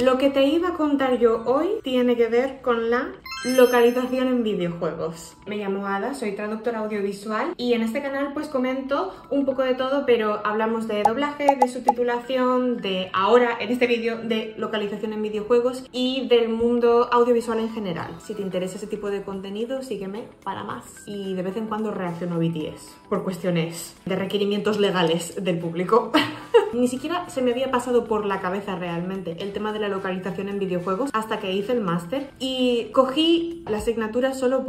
Lo que te iba a contar yo hoy tiene que ver con la localización en videojuegos. Me llamo Ada, soy traductora audiovisual y en este canal pues comento un poco de todo, pero hablamos de doblaje, de subtitulación, de ahora en este vídeo de localización en videojuegos y del mundo audiovisual en general. Si te interesa ese tipo de contenido, sígueme para más. Y de vez en cuando reacciono a BTS por cuestiones de requerimientos legales del público. Ni siquiera se me había pasado por la cabeza realmente el tema de la localización en videojuegos hasta que hice el máster y cogí la asignatura solo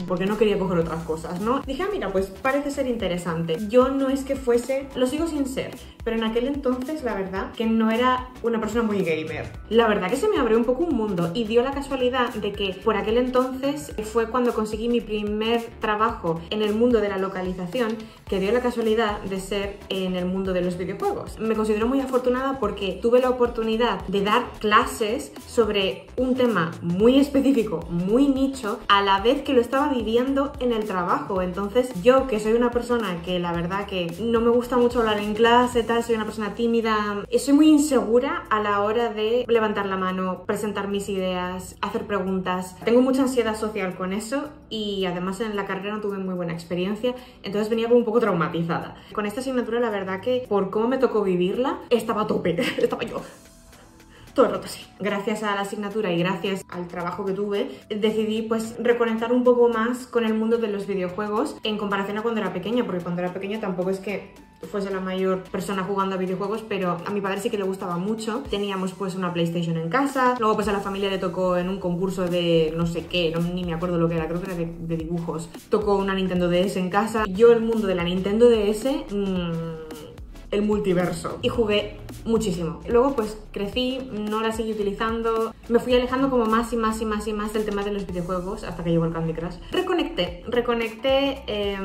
porque no quería coger otras cosas, ¿no? Dije, mira, pues parece ser interesante. Yo no es que fuese, lo sigo sin ser, pero en aquel entonces la verdad que no era una persona muy gamer. La verdad que se me abrió un poco un mundo y dio la casualidad de que por aquel entonces fue cuando conseguí mi primer trabajo en el mundo de la localización, que dio la casualidad de ser en el mundo de los videojuegos. Me considero muy afortunada porque tuve la oportunidad de dar clases sobre un tema muy específico, muy nicho, a la vez que lo estaba viviendo en el trabajo. Entonces yo, que soy una persona que la verdad que no me gusta mucho hablar en clase, tal, soy una persona tímida, soy muy insegura a la hora de levantar la mano, presentar mis ideas, hacer preguntas. Tengo mucha ansiedad social con eso y además en la carrera no tuve muy buena experiencia, entonces venía como un poco traumatizada. Con esta asignatura la verdad que por cómo me tocó vivirla, estaba a tope, estaba yo todo el rato así. Gracias a la asignatura y gracias al trabajo que tuve, decidí pues reconectar un poco más con el mundo de los videojuegos en comparación a cuando era pequeña, porque cuando era pequeña tampoco es que fuese la mayor persona jugando a videojuegos, pero a mi padre sí que le gustaba mucho. Teníamos pues una PlayStation en casa, luego pues a la familia le tocó en un concurso de no sé qué, ni me acuerdo lo que era, creo que era de dibujos. Tocó una Nintendo DS en casa. Yo el mundo de la Nintendo DS, el multiverso, y jugué muchísimo. Luego pues crecí, no la seguí utilizando, me fui alejando como más y más y más y más del tema de los videojuegos hasta que llegó el Candy Crush. Reconecté,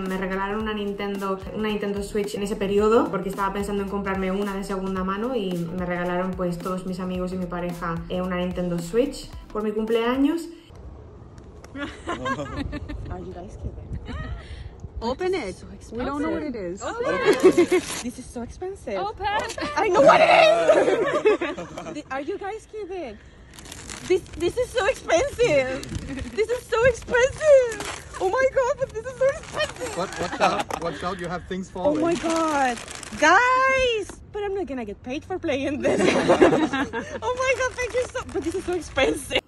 me regalaron una Nintendo Switch en ese periodo porque estaba pensando en comprarme una de segunda mano y me regalaron pues todos mis amigos y mi pareja una Nintendo Switch por mi cumpleaños. Are you guys kidding? Open it. So expensive. We don't know what it is. This is so expensive. Open. I know what it is. Are you guys kidding? This is so expensive. This is so expensive. Oh my god, but this is so expensive. Watch out, you have things Oh falling. my god. Guys! But I'm not gonna get paid for playing this. Oh my god, thank you so much. But this is so expensive.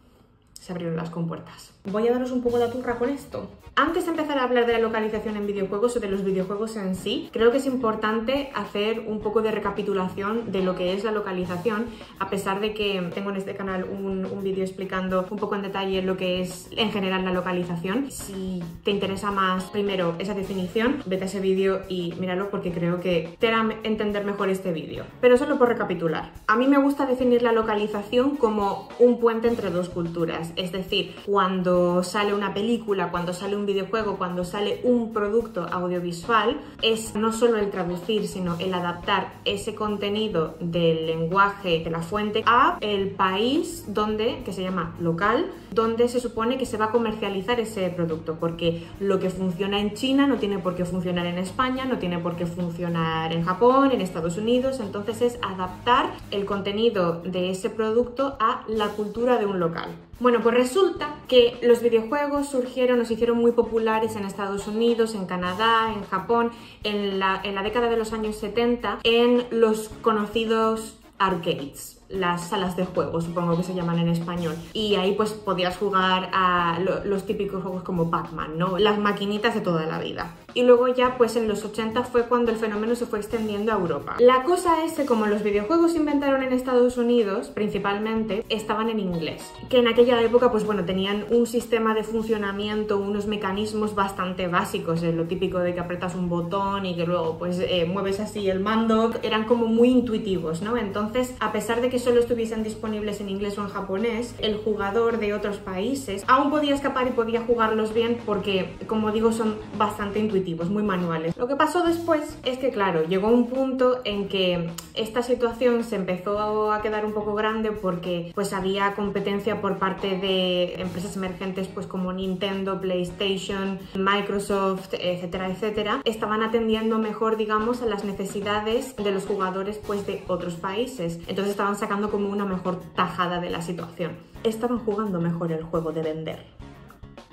Se abrieron las compuertas. Voy a daros un poco la turra con esto. Antes de empezar a hablar de la localización en videojuegos o de los videojuegos en sí, creo que es importante hacer un poco de recapitulación de lo que es la localización, a pesar de que tengo en este canal un vídeo explicando un poco en detalle lo que es en general la localización. Si te interesa más primero esa definición, vete a ese vídeo y míralo porque creo que te hará entender mejor este vídeo. Pero solo por recapitular. A mí me gusta definir la localización como un puente entre dos culturas, es decir, cuando sale una película, cuando sale un videojuego, cuando sale un producto audiovisual, es no solo el traducir, sino el adaptar ese contenido del lenguaje de la fuente a el país donde, que se llama local, donde se supone que se va a comercializar ese producto, porque lo que funciona en China no tiene por qué funcionar en España, no tiene por qué funcionar en Japón, en Estados Unidos. Entonces es adaptar el contenido de ese producto a la cultura de un local. Bueno, pues resulta que los videojuegos surgieron o se hicieron muy populares en Estados Unidos, en Canadá, en Japón, en la década de los años 70, en los conocidos arcades. Las salas de juego, supongo que se llaman en español, y ahí pues podías jugar a los típicos juegos como Pac-Man, ¿no? Las maquinitas de toda la vida. Y luego ya pues en los 80 fue cuando el fenómeno se fue extendiendo a Europa. La cosa es que como los videojuegos se inventaron en Estados Unidos, principalmente, estaban en inglés, que en aquella época pues bueno, tenían un sistema de funcionamiento, unos mecanismos bastante básicos, lo típico de que apretas un botón y que luego pues mueves así el mando, eran como muy intuitivos, ¿no? Entonces, a pesar de que solo estuviesen disponibles en inglés o en japonés, el jugador de otros países aún podía escapar y podía jugarlos bien porque, como digo, son bastante intuitivos, muy manuales. Lo que pasó después es que, claro, llegó un punto en que esta situación se empezó a quedar un poco grande porque pues había competencia por parte de empresas emergentes pues como Nintendo, PlayStation, Microsoft, etcétera, etcétera. Estaban atendiendo mejor, digamos, a las necesidades de los jugadores pues de otros países. Entonces estaban sacando como una mejor tajada de la situación. Estaban jugando mejor el juego de vender.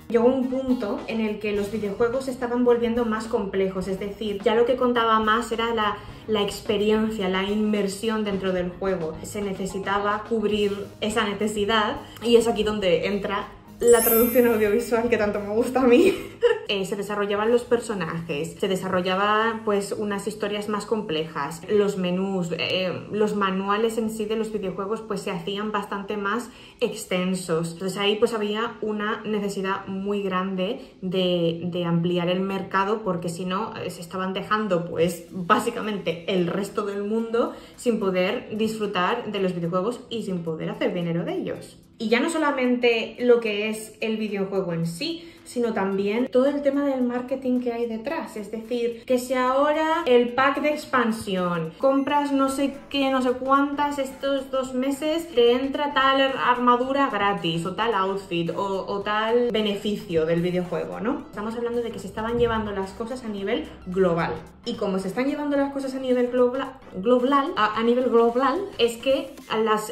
Llegó un punto en el que los videojuegos se estaban volviendo más complejos, es decir, ya lo que contaba más era la experiencia, la inmersión dentro del juego. Se necesitaba cubrir esa necesidad y es aquí donde entra la traducción audiovisual que tanto me gusta a mí. Se desarrollaban los personajes, se desarrollaban pues unas historias más complejas, los menús, los manuales en sí de los videojuegos pues se hacían bastante más extensos. Entonces ahí pues había una necesidad muy grande de ampliar el mercado, porque si no se estaban dejando pues básicamente el resto del mundo sin poder disfrutar de los videojuegos y sin poder hacer dinero de ellos. Y ya no solamente lo que es el videojuego en sí, sino también todo el tema del marketing que hay detrás. Es decir, que si ahora el pack de expansión, compras no sé qué, no sé cuántas estos 2 meses, te entra tal armadura gratis o tal outfit o tal beneficio del videojuego, ¿no? Estamos hablando de que se estaban llevando las cosas a nivel global. Y como se están llevando las cosas a nivel global, es que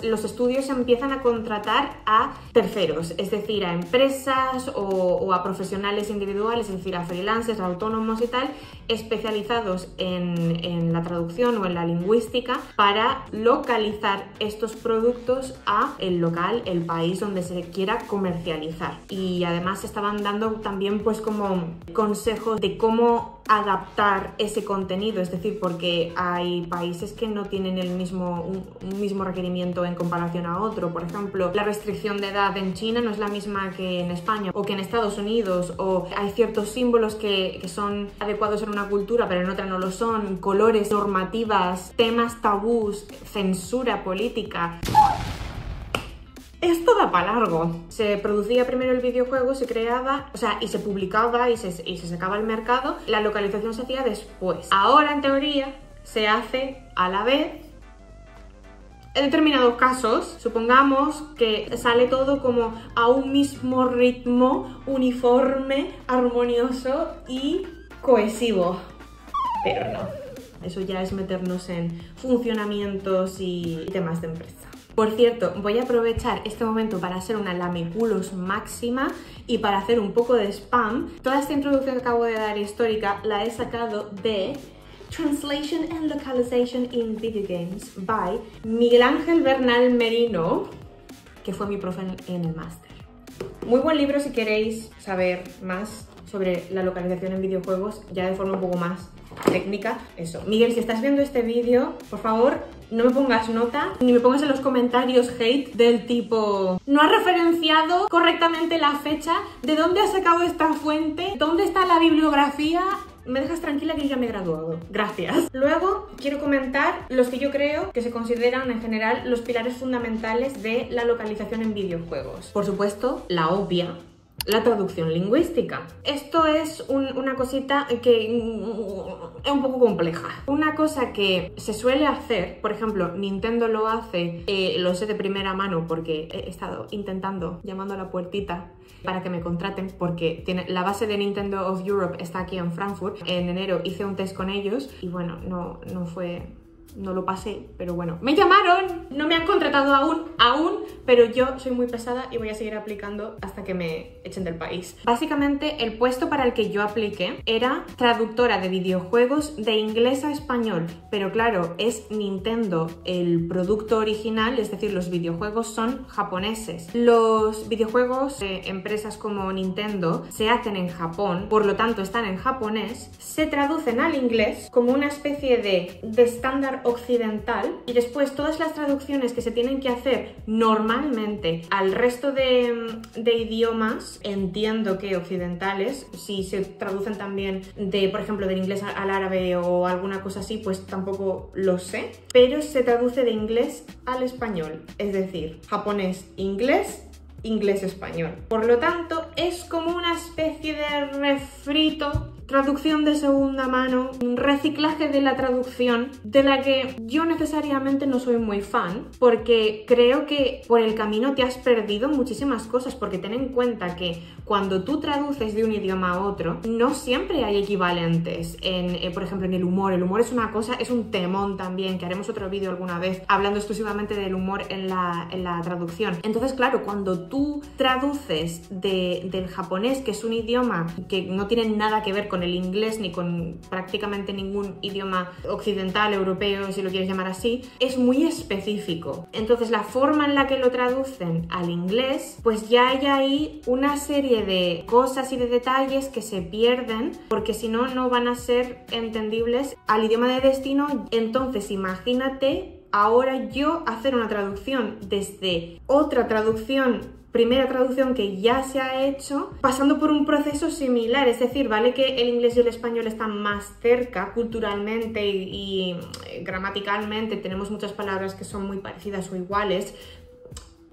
los estudios empiezan a contratar a terceros, es decir, a empresas o a profesionales individuales, es decir, a freelancers, a autónomos y tal, especializados en la traducción o en la lingüística para localizar estos productos a el local, el país donde se quiera comercializar. Y además estaban dando también pues como consejos de cómo adaptar ese contenido, es decir, porque hay países que no tienen un mismo requerimiento en comparación a otro. Por ejemplo, la restricción de edad en China no es la misma que en España o que en Estados Unidos, o hay ciertos símbolos que son adecuados en una cultura pero en otra no lo son, colores, normativas, temas tabús, censura política. Esto da para largo. Se producía primero el videojuego, se creaba, y se publicaba y se sacaba al mercado. La localización se hacía después. Ahora, en teoría, se hace a la vez. En determinados casos, supongamos que sale todo como a un mismo ritmo, uniforme, armonioso y cohesivo. Pero no. Eso ya es meternos en funcionamientos y temas de empresa. Por cierto, voy a aprovechar este momento para hacer una lameculos máxima y para hacer un poco de spam. Toda esta introducción que acabo de dar histórica la he sacado de Translation and Localization in Video Games by Miguel Ángel Bernal Merino, que fue mi profe en el máster. Muy buen libro si queréis saber más sobre la localización en videojuegos, ya de forma un poco más técnica. Eso. Miguel, si estás viendo este vídeo, por favor, no me pongas nota, ni me pongas en los comentarios hate del tipo no has referenciado correctamente la fecha, ¿de dónde has sacado esta fuente? ¿Dónde está la bibliografía? Me dejas tranquila que yo ya me he graduado. Gracias. Luego quiero comentar los que yo creo que se consideran en general los pilares fundamentales de la localización en videojuegos. Por supuesto, la obvia, la traducción lingüística. Esto es una cosita que es un poco compleja. Una cosa que se suele hacer, por ejemplo, Nintendo lo hace, lo sé de primera mano porque he estado intentando, llamando a la puertita para que me contraten, porque la base de Nintendo of Europe está aquí en Frankfurt. En enero hice un test con ellos y bueno, no lo pasé, pero bueno, me llamaron, no me han contratado aún, pero yo soy muy pesada y voy a seguir aplicando hasta que me echen del país. Básicamente, el puesto para el que yo apliqué era traductora de videojuegos de inglés a español, pero claro, es Nintendo el producto original, es decir, los videojuegos son japoneses. Los videojuegos de empresas como Nintendo se hacen en Japón, por lo tanto están en japonés, se traducen al inglés como una especie de estándar occidental, y después todas las traducciones que se tienen que hacer normalmente al resto de idiomas, entiendo que occidentales, si se traducen también por ejemplo, del inglés al árabe o alguna cosa así, pues tampoco lo sé, pero se traduce de inglés al español, es decir, japonés, inglés, inglés-español. Por lo tanto, es como una especie de refrito traducción de segunda mano, un reciclaje de la traducción, de la que yo necesariamente no soy muy fan, porque creo que por el camino te has perdido muchísimas cosas, porque ten en cuenta que cuando tú traduces de un idioma a otro, no siempre hay equivalentes por ejemplo, en el humor. El humor es una cosa, es un temón también, que haremos otro vídeo alguna vez hablando exclusivamente del humor en la traducción. Entonces, claro, cuando tú traduces del japonés, que es un idioma que no tiene nada que ver con el inglés ni con prácticamente ningún idioma occidental, europeo, si lo quieres llamar así, es muy específico. Entonces, la forma en la que lo traducen al inglés, pues ya hay ahí una serie de cosas y de detalles que se pierden, porque si no, no van a ser entendibles al idioma de destino. Entonces, imagínate ahora yo hacer una traducción desde otra primera traducción que ya se ha hecho, pasando por un proceso similar. Es decir, vale que el inglés y el español están más cerca culturalmente y gramaticalmente, tenemos muchas palabras que son muy parecidas o iguales,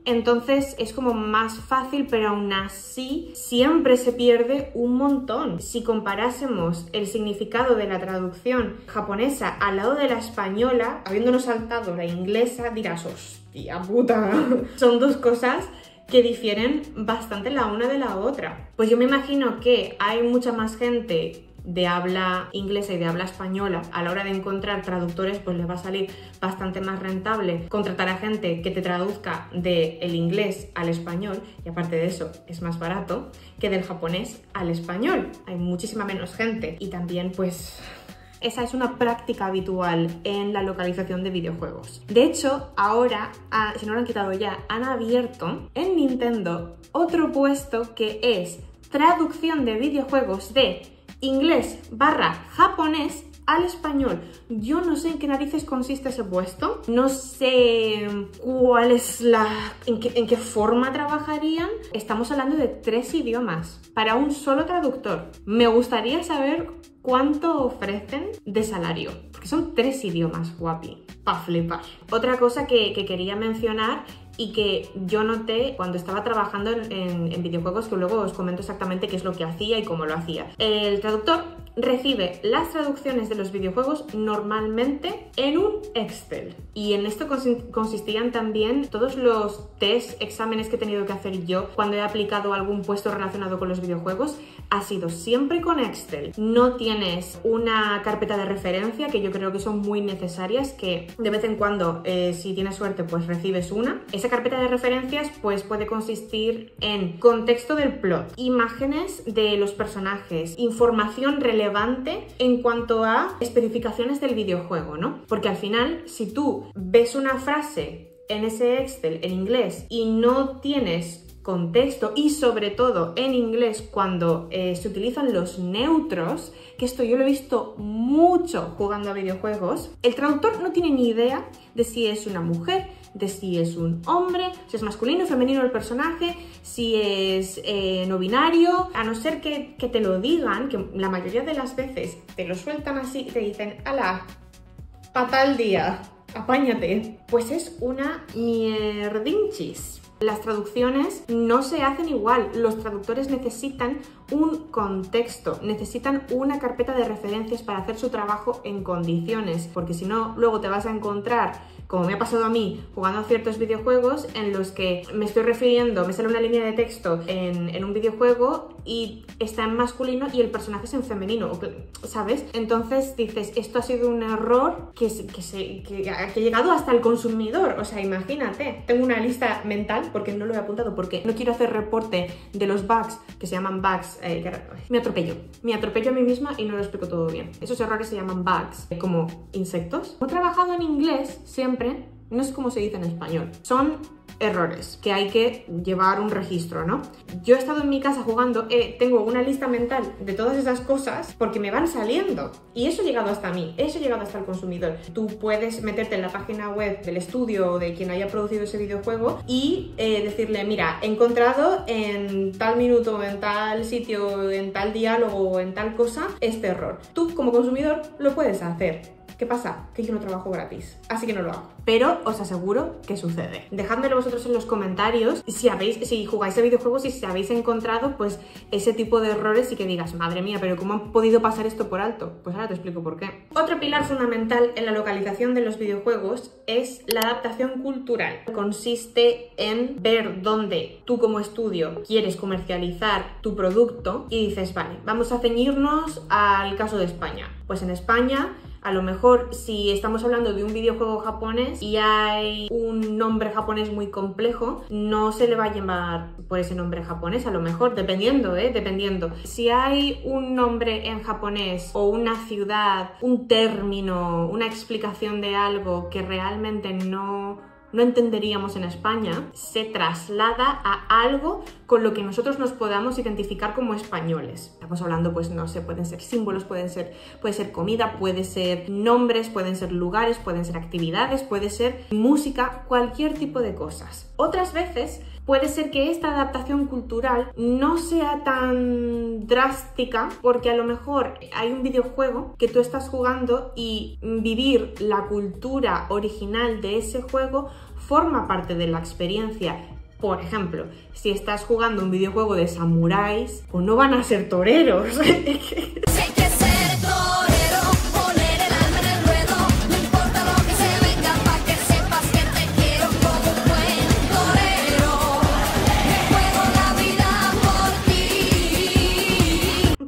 entonces es como más fácil, pero aún así siempre se pierde un montón. Si comparásemos el significado de la traducción japonesa al lado de la española, habiéndonos saltado la inglesa, dirás, hostia puta, son dos cosas que difieren bastante la una de la otra. Pues yo me imagino que hay mucha más gente de habla inglesa y de habla española. A la hora de encontrar traductores, pues les va a salir bastante más rentable contratar a gente que te traduzca del inglés al español, y aparte de eso es más barato, que del japonés al español. Hay muchísima menos gente y también pues esa es una práctica habitual en la localización de videojuegos. De hecho, ahora, si no lo han quitado ya, han abierto en Nintendo otro puesto que es traducción de videojuegos de inglés/japonés al español. Yo no sé en qué narices consiste ese puesto, no sé cuál es en qué forma trabajarían. Estamos hablando de 3 idiomas para un solo traductor. Me gustaría saber cuánto ofrecen de salario, porque son 3 idiomas, guapi, pa' flipar. Otra cosa que quería mencionar y que yo noté cuando estaba trabajando en videojuegos, que luego os comento exactamente qué es lo que hacía y cómo lo hacía. El traductor recibe las traducciones de los videojuegos normalmente en un Excel, y en esto consistían también todos los exámenes que he tenido que hacer yo cuando he aplicado algún puesto relacionado con los videojuegos. Ha sido siempre con Excel. No tienes una carpeta de referencia, que yo creo que son muy necesarias, que de vez en cuando, si tienes suerte, pues recibes una. Esa carpeta de referencias pues puede consistir en contexto del plot, imágenes de los personajes, información relevante en cuanto a especificaciones del videojuego, ¿no? Porque al final, si tú ves una frase en ese Excel en inglés y no tienes contexto, y sobre todo en inglés cuando se utilizan los neutros, que esto yo lo he visto mucho jugando a videojuegos, el traductor no tiene ni idea de si es una mujer, de si es un hombre, si es masculino o femenino el personaje, si es no binario, a no ser que te lo digan, que la mayoría de las veces te lo sueltan así y te dicen, ala, pa' tal día, apáñate. Pues es una mierdinchis. Las traducciones no se hacen igual. Los traductores necesitan un contexto, necesitan una carpeta de referencias para hacer su trabajo en condiciones, porque si no, luego te vas a encontrar, como me ha pasado a mí, jugando a ciertos videojuegos en los que me estoy refiriendo, me sale una línea de texto en un videojuego y está en masculino y el personaje es en femenino, ¿sabes? Entonces dices, esto ha sido un error que ha llegado hasta el consumidor. O sea, imagínate, tengo una lista mental, porque no lo he apuntado, porque no quiero hacer reporte de los bugs, que se llaman bugs, me atropello a mí misma y no lo explico todo bien. Esos errores se llaman bugs, como insectos. He trabajado en inglés siempre, no sé cómo se dice en español, son errores que hay que llevar un registro, ¿no? Yo he estado en mi casa jugando, tengo una lista mental de todas esas cosas porque me van saliendo, y eso ha llegado hasta mí, eso ha llegado hasta el consumidor. Tú puedes meterte en la página web del estudio o de quien haya producido ese videojuego y decirle, mira, he encontrado en tal minuto, en tal sitio, en tal diálogo, en tal cosa, este error. Tú como consumidor lo puedes hacer. ¿Qué pasa? Que yo no trabajo gratis, así que no lo hago. Pero os aseguro que sucede. Dejádmelo vosotros en los comentarios si jugáis a videojuegos y si habéis encontrado pues ese tipo de errores y que digas, madre mía, pero ¿cómo han podido pasar esto por alto? Pues ahora te explico por qué. Otro pilar fundamental en la localización de los videojuegos es la adaptación cultural. Consiste en ver dónde tú como estudio quieres comercializar tu producto y dices, vale, vamos a ceñirnos al caso de España. Pues en España, a lo mejor si estamos hablando de un videojuego japonés y hay un nombre japonés muy complejo, no se le va a llamar por ese nombre japonés, a lo mejor, dependiendo. Si hay un nombre en japonés o una ciudad, un término, una explicación de algo que realmente no entenderíamos en España, se traslada a algo con lo que nosotros nos podamos identificar como españoles. Estamos hablando, pues no sé, pueden ser símbolos, puede ser comida, puede ser nombres, pueden ser lugares, pueden ser actividades, puede ser música, cualquier tipo de cosas. Otras veces puede ser que esta adaptación cultural no sea tan drástica porque a lo mejor hay un videojuego que tú estás jugando y vivir la cultura original de ese juego forma parte de la experiencia. Por ejemplo, si estás jugando un videojuego de samuráis, pues no van a ser toreros.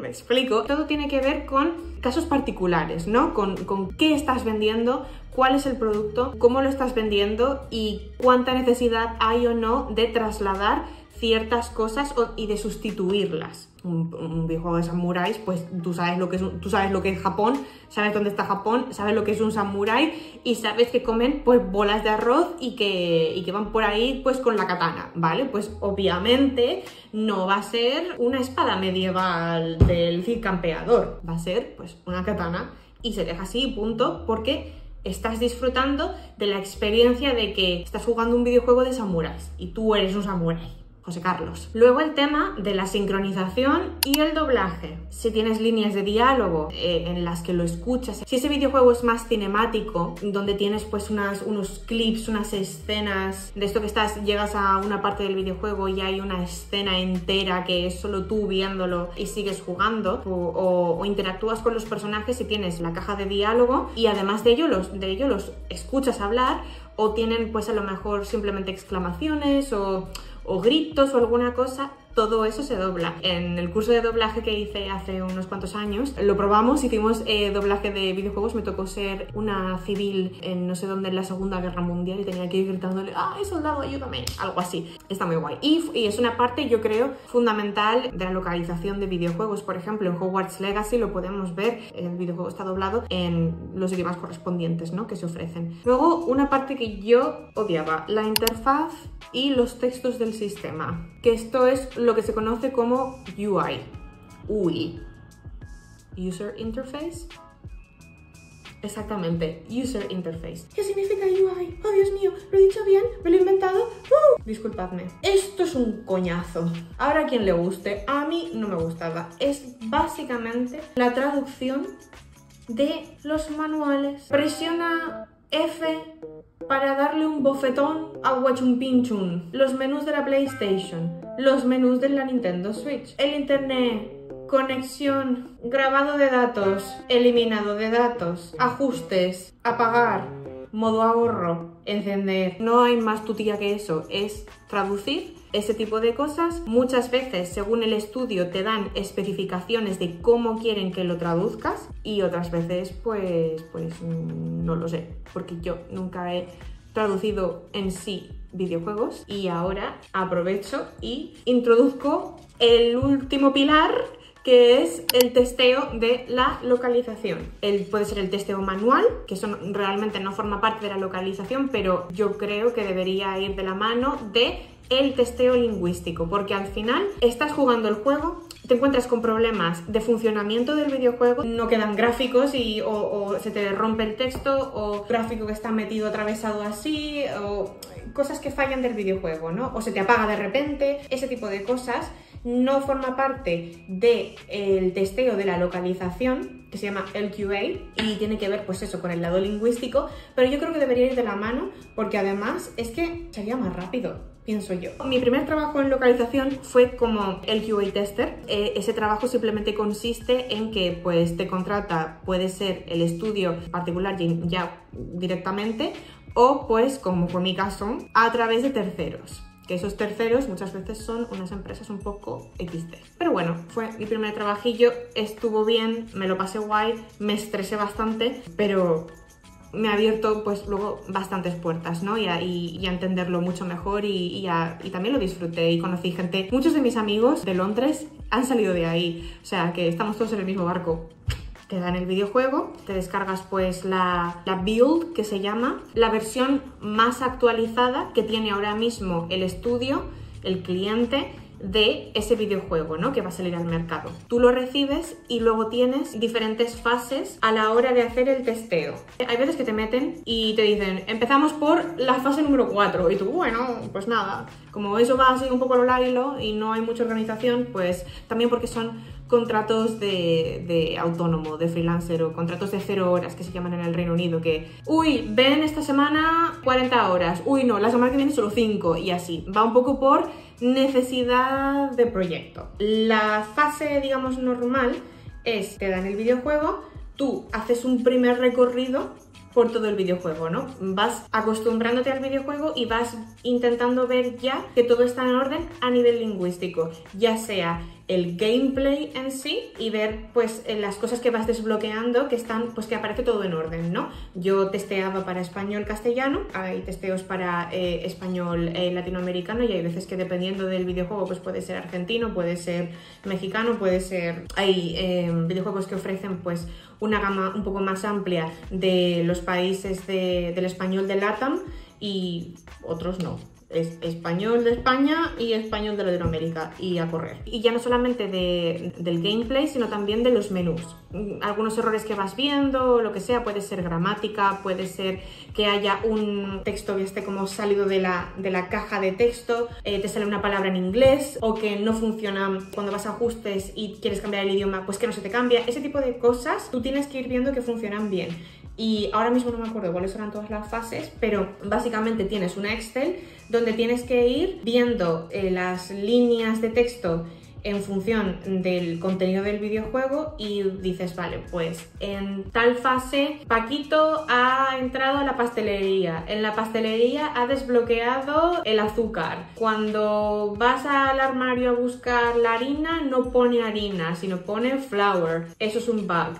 Explico. Todo tiene que ver con casos particulares, ¿no? Con qué estás vendiendo, cuál es el producto, cómo lo estás vendiendo y cuánta necesidad hay o no de trasladar ciertas cosas y de sustituirlas. Un videojuego de samuráis, pues tú sabes lo que es Japón, sabes dónde está Japón, sabes lo que es un samurái y sabes que comen pues bolas de arroz y que van por ahí pues con la katana, ¿vale? Pues obviamente no va a ser una espada medieval del Cid Campeador, va a ser pues una katana y se deja así, punto, porque estás disfrutando de la experiencia de que estás jugando un videojuego de samuráis y tú eres un samurái. José Carlos. Luego el tema de la sincronización y el doblaje. Si tienes líneas de diálogo en las que lo escuchas, si ese videojuego es más cinemático, donde tienes pues unos clips, unas escenas de esto que llegas a una parte del videojuego y hay una escena entera que es solo tú viéndolo y sigues jugando, o interactúas con los personajes y tienes la caja de diálogo y además de ello los escuchas hablar, o tienen pues a lo mejor simplemente exclamaciones o gritos o alguna cosa, todo eso se dobla. En el curso de doblaje que hice hace unos cuantos años, lo probamos, hicimos doblaje de videojuegos, me tocó ser una civil en no sé dónde en la Segunda Guerra Mundial y tenía que ir gritándole, ¡ay, soldado, ayúdame! Algo así. Está muy guay. Y es una parte, yo creo, fundamental de la localización de videojuegos. Por ejemplo, en Hogwarts Legacy lo podemos ver, el videojuego está doblado en los idiomas correspondientes, ¿no?, que se ofrecen. Luego, una parte que yo odiaba, la interfaz y los textos del sistema, que esto es lo que se conoce como UI, User Interface. Exactamente, User Interface. ¿Qué significa UI? Oh, Dios mío, ¿lo he dicho bien? ¿Me lo he inventado? Disculpadme. Esto es un coñazo. Ahora a quien le guste, a mí no me gustaba. Es básicamente la traducción de los manuales. Presiona F para darle un bofetón a Wachunpinchun, los menús de la PlayStation, los menús de la Nintendo Switch, el internet, conexión, grabado de datos, eliminado de datos, ajustes, apagar, modo ahorro, encender. No hay más tutía que eso, es traducir ese tipo de cosas. Muchas veces, según el estudio, te dan especificaciones de cómo quieren que lo traduzcas y otras veces, pues no lo sé, porque yo nunca he traducido en sí videojuegos y ahora aprovecho y introduzco el último pilar, que es el testeo de la localización. Puede ser el testeo manual, que eso realmente no forma parte de la localización, pero yo creo que debería ir de la mano de el testeo lingüístico, porque al final estás jugando el juego, te encuentras con problemas de funcionamiento del videojuego, no quedan gráficos o se te rompe el texto, o gráfico que está metido atravesado así, o cosas que fallan del videojuego, ¿no? O se te apaga de repente, ese tipo de cosas no forma parte del testeo de la localización, que se llama LQA, y tiene que ver pues eso con el lado lingüístico, pero yo creo que debería ir de la mano porque además es que sería más rápido, pienso yo. Mi primer trabajo en localización fue como LQA tester. Ese trabajo simplemente consiste en que pues te contrata, puede ser el estudio particular ya directamente, o pues, como fue mi caso, a través de terceros. Que esos terceros muchas veces son unas empresas un poco XD. Pero bueno, fue mi primer trabajillo, estuvo bien, me lo pasé guay, me estresé bastante, pero me ha abierto pues luego bastantes puertas, ¿no? Y a entenderlo mucho mejor y también lo disfruté y conocí gente. Muchos de mis amigos de Londres han salido de ahí, o sea que estamos todos en el mismo barco. Te dan el videojuego, te descargas pues la build, que se llama, la versión más actualizada que tiene ahora mismo el estudio, el cliente de ese videojuego, ¿no? Que va a salir al mercado. Tú lo recibes y luego tienes diferentes fases a la hora de hacer el testeo. Hay veces que te meten y te dicen, empezamos por la fase número 4 y tú, bueno, pues nada, como eso va así un poco a lo hilo y no hay mucha organización, pues también porque son contratos de autónomo, de freelancer o contratos de 0 horas que se llaman en el Reino Unido, que uy, ven esta semana 40 horas, uy no, la semana que viene solo 5 y así, va un poco por necesidad de proyecto. La fase, digamos, normal es, te dan el videojuego, tú haces un primer recorrido por todo el videojuego, ¿no? Vas acostumbrándote al videojuego y vas intentando ver ya que todo está en orden a nivel lingüístico, ya sea el gameplay en sí y ver pues las cosas que vas desbloqueando que están, pues que aparece todo en orden, ¿no? Yo testeaba para español castellano, hay testeos para español latinoamericano y hay veces que dependiendo del videojuego pues puede ser argentino, puede ser mexicano, puede ser... Hay videojuegos que ofrecen pues una gama un poco más amplia de los países del español de LATAM y otros no. Es español de España y español de Latinoamérica y a correr. Y ya no solamente del gameplay, sino también de los menús. Algunos errores que vas viendo, lo que sea, puede ser gramática, puede ser que haya un texto que esté como salido de la caja de texto, te sale una palabra en inglés o que no funciona cuando vas a ajustes y quieres cambiar el idioma, pues que no se te cambia. Ese tipo de cosas tú tienes que ir viendo que funcionan bien. Y ahora mismo no me acuerdo cuáles eran todas las fases, pero básicamente tienes una Excel donde tienes que ir viendo las líneas de texto en función del contenido del videojuego y dices, vale, pues en tal fase Paquito ha entrado a la pastelería, en la pastelería ha desbloqueado el azúcar, cuando vas al armario a buscar la harina no pone harina, sino pone flour, eso es un bug.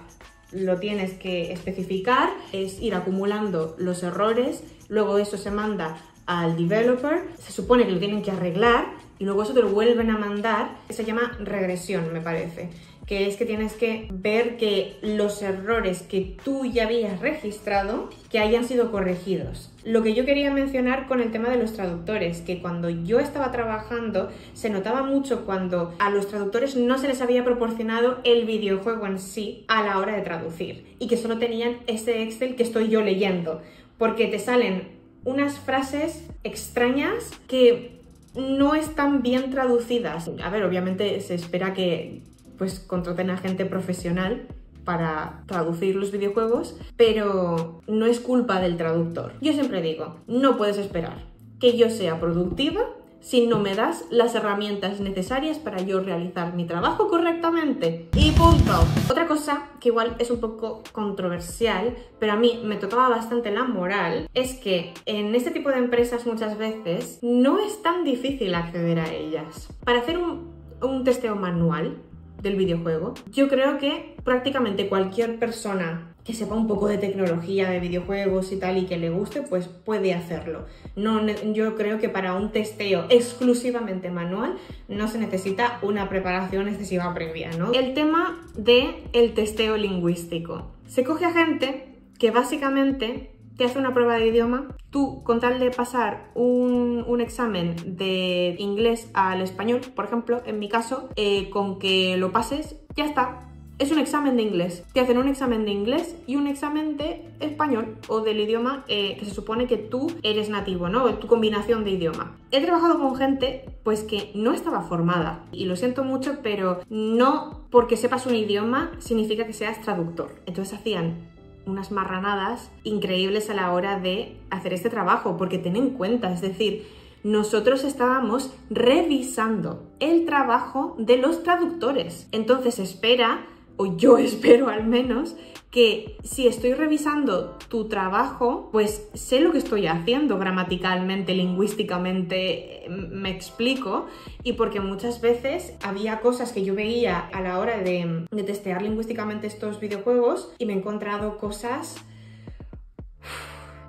Lo tienes que especificar, es ir acumulando los errores, luego eso se manda al developer, se supone que lo tienen que arreglar y luego eso te lo vuelven a mandar, se llama regresión, me parece, que es que tienes que ver que los errores que tú ya habías registrado, que hayan sido corregidos. Lo que yo quería mencionar con el tema de los traductores, que cuando yo estaba trabajando se notaba mucho cuando a los traductores no se les había proporcionado el videojuego en sí a la hora de traducir y que solo tenían ese Excel que estoy yo leyendo, porque te salen unas frases extrañas que no están bien traducidas. A ver, obviamente se espera que pues contraten a gente profesional para traducir los videojuegos, pero no es culpa del traductor. Yo siempre digo, no puedes esperar que yo sea productiva si no me das las herramientas necesarias para yo realizar mi trabajo correctamente. Y punto. Otra cosa que igual es un poco controversial, pero a mí me tocaba bastante la moral, es que en este tipo de empresas muchas veces no es tan difícil acceder a ellas. Para hacer un testeo manual del videojuego, yo creo que prácticamente cualquier persona que sepa un poco de tecnología, de videojuegos y tal, y que le guste, pues puede hacerlo. Yo creo que para un testeo exclusivamente manual no se necesita una preparación excesiva previa, ¿no? El tema del testeo lingüístico. Se coge a gente que básicamente te hace una prueba de idioma, tú con tal de pasar un examen de inglés al español, por ejemplo, en mi caso, con que lo pases, ya está. es un examen de inglés. Te hacen un examen de inglés y un examen de español o del idioma que se supone que tú eres nativo, ¿no? Tu combinación de idioma. He trabajado con gente pues que no estaba formada y lo siento mucho, pero no porque sepas un idioma significa que seas traductor. Entonces hacían unas marranadas increíbles a la hora de hacer este trabajo, porque ten en cuenta, es decir, nosotros estábamos revisando el trabajo de los traductores. Entonces espera, o yo espero al menos, que si estoy revisando tu trabajo, pues sé lo que estoy haciendo gramaticalmente, lingüísticamente, me explico, y porque muchas veces había cosas que yo veía a la hora de testear lingüísticamente estos videojuegos y me he encontrado cosas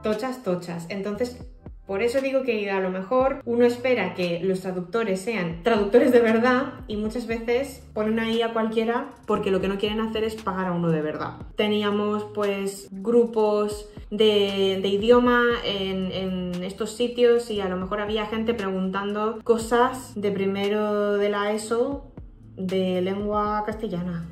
tochas. Entonces, por eso digo que a lo mejor uno espera que los traductores sean traductores de verdad y muchas veces ponen ahí a cualquiera porque lo que no quieren hacer es pagar a uno de verdad. Teníamos pues grupos de idioma en estos sitios y a lo mejor había gente preguntando cosas de primero de la ESO de lengua castellana.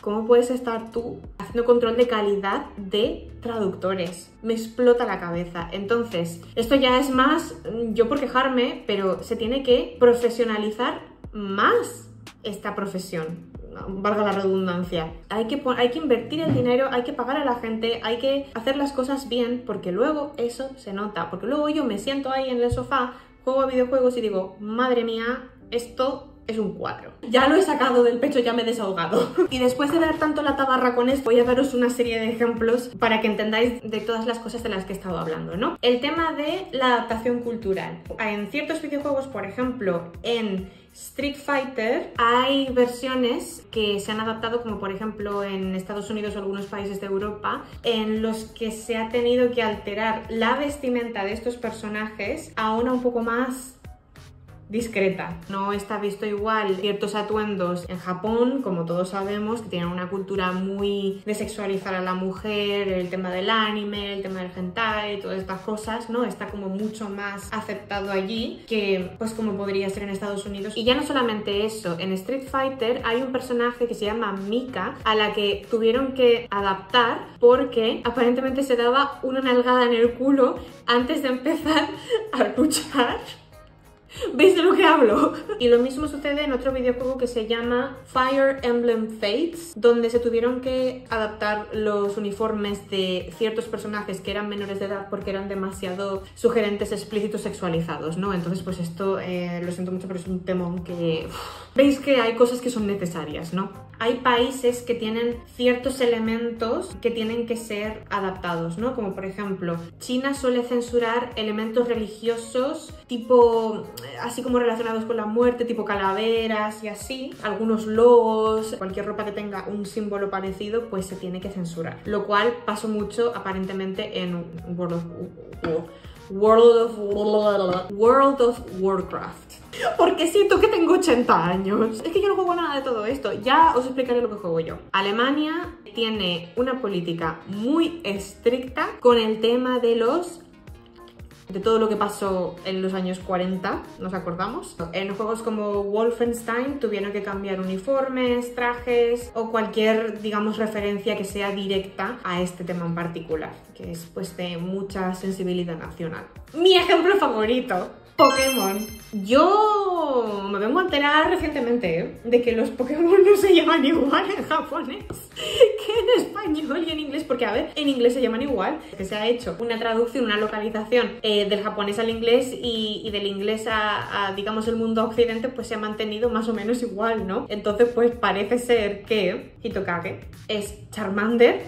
¿Cómo puedes estar tú haciendo control de calidad de traductores? Me explota la cabeza. Entonces, esto ya es más yo por quejarme, pero se tiene que profesionalizar más esta profesión. Valga la redundancia. Hay que invertir el dinero, hay que pagar a la gente, hay que hacer las cosas bien, porque luego eso se nota. Porque luego yo me siento ahí en el sofá, juego a videojuegos y digo, madre mía, esto es un cuadro. Ya lo he sacado del pecho, ya me he desahogado. Y después de dar tanto la tabarra con esto, voy a daros una serie de ejemplos para que entendáis de todas las cosas de las que he estado hablando, ¿no? El tema de la adaptación cultural. En ciertos videojuegos, por ejemplo, en Street Fighter hay versiones que se han adaptado, como por ejemplo en Estados Unidos o algunos países de Europa, en los que se ha tenido que alterar la vestimenta de estos personajes a una un poco más discreta. No está visto igual ciertos atuendos en Japón, como todos sabemos, que tienen una cultura muy de sexualizar a la mujer, el tema del anime, el tema del hentai, todas estas cosas, ¿no? Está como mucho más aceptado allí que pues como podría ser en Estados Unidos. Y ya no solamente eso, en Street Fighter hay un personaje que se llama Mika, a la que tuvieron que adaptar porque aparentemente se daba una nalgada en el culo antes de empezar a luchar. ¿Veis de lo que hablo? Y lo mismo sucede en otro videojuego que se llama Fire Emblem Fates, donde se tuvieron que adaptar los uniformes de ciertos personajes que eran menores de edad porque eran demasiado sugerentes, explícitos, sexualizados, ¿no? Entonces pues esto, lo siento mucho, pero es un temón que... Veis que hay cosas que son necesarias, ¿no? Hay países que tienen ciertos elementos que tienen que ser adaptados, ¿no? Como por ejemplo, China suele censurar elementos religiosos tipo, así como relacionados con la muerte, tipo calaveras y así. Algunos logos, cualquier ropa que tenga un símbolo parecido, pues se tiene que censurar. Lo cual pasó mucho aparentemente en World of Warcraft. Porque siento que tengo 80 años. Es que yo no juego nada de todo esto. Ya os explicaré lo que juego yo. Alemania tiene una política muy estricta con el tema de todo lo que pasó en los años 40, ¿nos acordamos? En juegos como Wolfenstein tuvieron que cambiar uniformes, trajes o cualquier, digamos, referencia que sea directa a este tema en particular, que es pues de mucha sensibilidad nacional. Mi ejemplo favorito, Pokémon. Yo me vengo a enterar recientemente de que los Pokémon no se llaman igual en japonés que en español y en inglés, porque a ver, en inglés se llaman igual, que se ha hecho una traducción, una localización del japonés al inglés y del inglés a digamos el mundo occidente, pues se ha mantenido más o menos igual, ¿no? Entonces pues parece ser que Hitokage es Charmander,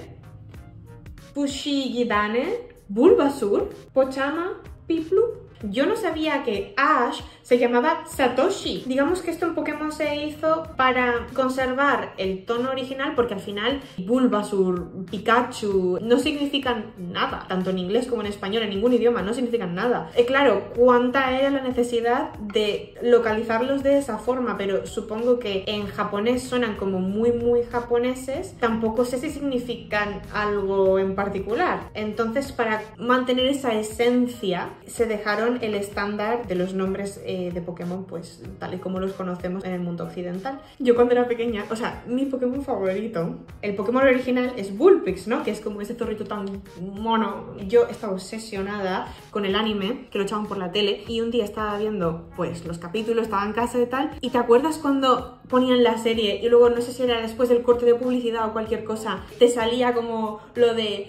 Fushigidane, Bulbasur, Pochama, Piplup. Yo no sabía que Ash se llamaba Satoshi. Digamos que esto en Pokémon se hizo para conservar el tono original, porque al final Bulbasur, Pikachu no significan nada, tanto en inglés como en español, en ningún idioma no significan nada. Claro, cuánta era la necesidad de localizarlos de esa forma, pero supongo que en japonés suenan como muy japoneses, tampoco sé si significan algo en particular. Entonces, para mantener esa esencia, se dejaron cambiaron el estándar de los nombres de Pokémon, pues tal y como los conocemos en el mundo occidental. Yo cuando era pequeña, o sea, mi Pokémon favorito, el Pokémon original es Vulpix, ¿no? Que es como ese zorrito tan mono. Yo estaba obsesionada con el anime, que lo echaban por la tele, y un día estaba viendo pues los capítulos, estaba en casa y tal, y ¿te acuerdas cuando ponían la serie y luego no sé si era después del corte de publicidad o cualquier cosa, te salía como lo de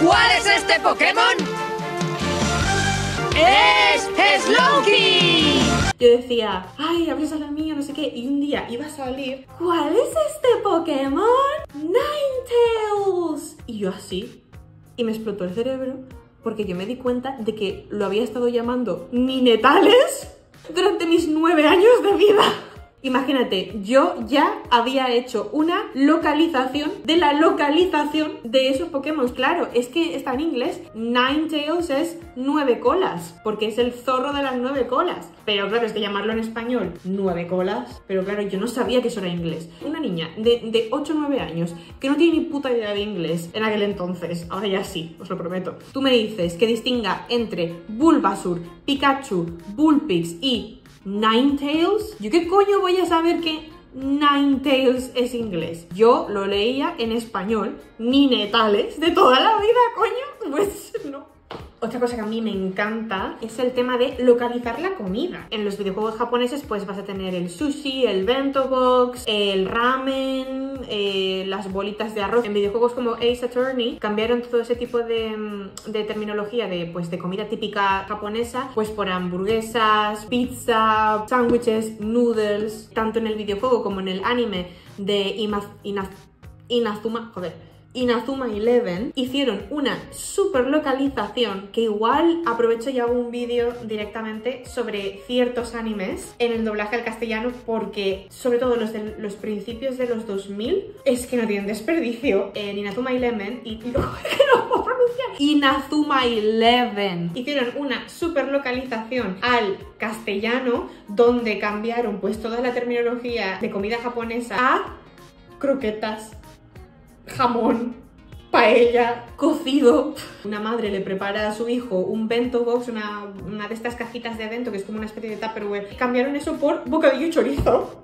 ¿cuál es este Pokémon? ¡Es Slowking! Yo decía, ay, hables a la mía, no sé qué, y un día iba a salir, ¿cuál es este Pokémon? Ninetales. Y yo así, y me explotó el cerebro, porque yo me di cuenta de que lo había estado llamando Ninetales durante mis 9 años de vida. Imagínate, yo ya había hecho una localización de la localización de esos Pokémon. Claro, es que está en inglés. Ninetales es 9 colas, porque es el zorro de las 9 colas. Pero claro, es que llamarlo en español 9 colas. Pero claro, yo no sabía que eso era inglés. Una niña de 8 o 9 años que no tiene ni puta idea de inglés en aquel entonces, ahora ya sí, os lo prometo. Tú me dices que distinga entre Bulbasaur, Pikachu, Vulpix y Ninetales. ¿Yo qué coño voy a saber que Ninetales es inglés? Yo lo leía en español, Ninetales, de toda la vida, coño. Pues no. Otra cosa que a mí me encanta es el tema de localizar la comida. En los videojuegos japoneses pues vas a tener el sushi, el bento box, el ramen, las bolitas de arroz. En videojuegos como Ace Attorney cambiaron todo ese tipo de terminología de comida típica japonesa pues por hamburguesas, pizza, sándwiches, noodles. Tanto en el videojuego como en el anime de Inazuma Eleven hicieron una super localización que igual aprovecho y hago un vídeo directamente sobre ciertos animes en el doblaje al castellano, porque sobre todo los principios de los 2000 es que no tienen desperdicio. En Inazuma Eleven no puedo pronunciar. Inazuma Eleven hicieron una super localización al castellano donde cambiaron pues toda la terminología de comida japonesa a croquetas, jamón, paella, cocido. Una madre le prepara a su hijo un bento box, una de estas cajitas de bento que es como una especie de Tupperware. Cambiaron eso por bocadillo y chorizo.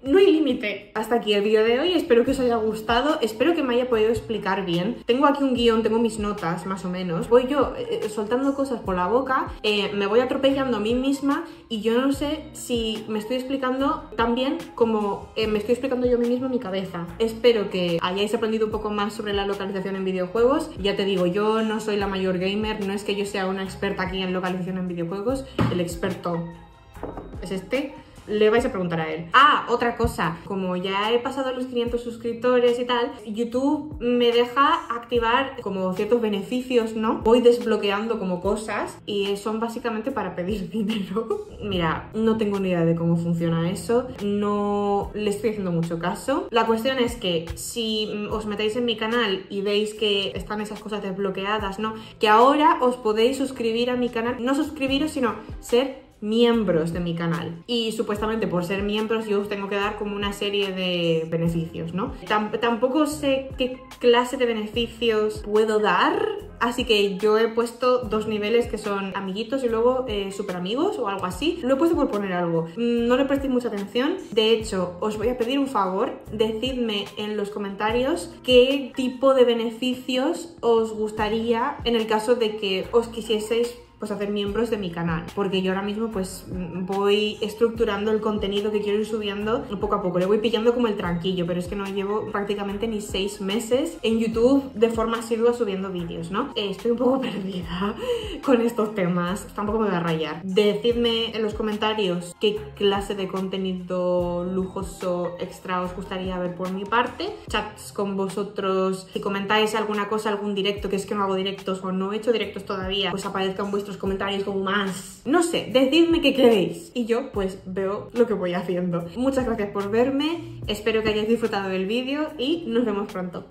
No hay límite. Hasta aquí el vídeo de hoy, espero que os haya gustado, espero que me haya podido explicar bien. Tengo aquí un guión, tengo mis notas más o menos. Voy yo soltando cosas por la boca, me voy atropellando a mí misma y yo no sé si me estoy explicando tan bien como me estoy explicando yo a mí misma en mi cabeza. Espero que hayáis aprendido un poco más sobre la localización en videojuegos. Ya te digo, yo no soy la mayor gamer, no es que yo sea una experta aquí en localización en videojuegos, el experto es este. Le vais a preguntar a él. Ah, otra cosa, como ya he pasado los 500 suscriptores y tal, YouTube me deja activar como ciertos beneficios, ¿no? Voy desbloqueando como cosas y son básicamente para pedir dinero. Mira, no tengo ni idea de cómo funciona eso, no le estoy haciendo mucho caso. La cuestión es que si os metéis en mi canal y veis que están esas cosas desbloqueadas, ¿no? Que ahora os podéis suscribir a mi canal, no suscribiros, sino ser miembros de mi canal, y supuestamente por ser miembros yo os tengo que dar como una serie de beneficios, ¿no? Tampoco sé qué clase de beneficios puedo dar, así que yo he puesto 2 niveles que son amiguitos y luego super amigos o algo así. Lo he puesto por poner algo, no le prestéis mucha atención. De hecho, os voy a pedir un favor, decidme en los comentarios qué tipo de beneficios os gustaría en el caso de que os quisieseis pues hacer miembros de mi canal, porque yo ahora mismo pues voy estructurando el contenido que quiero ir subiendo poco a poco, le voy pillando como el tranquillo, pero es que no llevo prácticamente ni 6 meses en YouTube de forma asidua subiendo vídeos, ¿no? Estoy un poco perdida con estos temas, tampoco me voy a rayar. Decidme en los comentarios qué clase de contenido lujoso extra os gustaría ver por mi parte, chats con vosotros, si comentáis alguna cosa, algún directo, que es que no hago directos o no he hecho directos todavía, pues aparezcan vuestros comentarios como más, no sé, decidme qué queréis y yo pues veo lo que voy haciendo. Muchas gracias por verme, espero que hayáis disfrutado del vídeo y nos vemos pronto.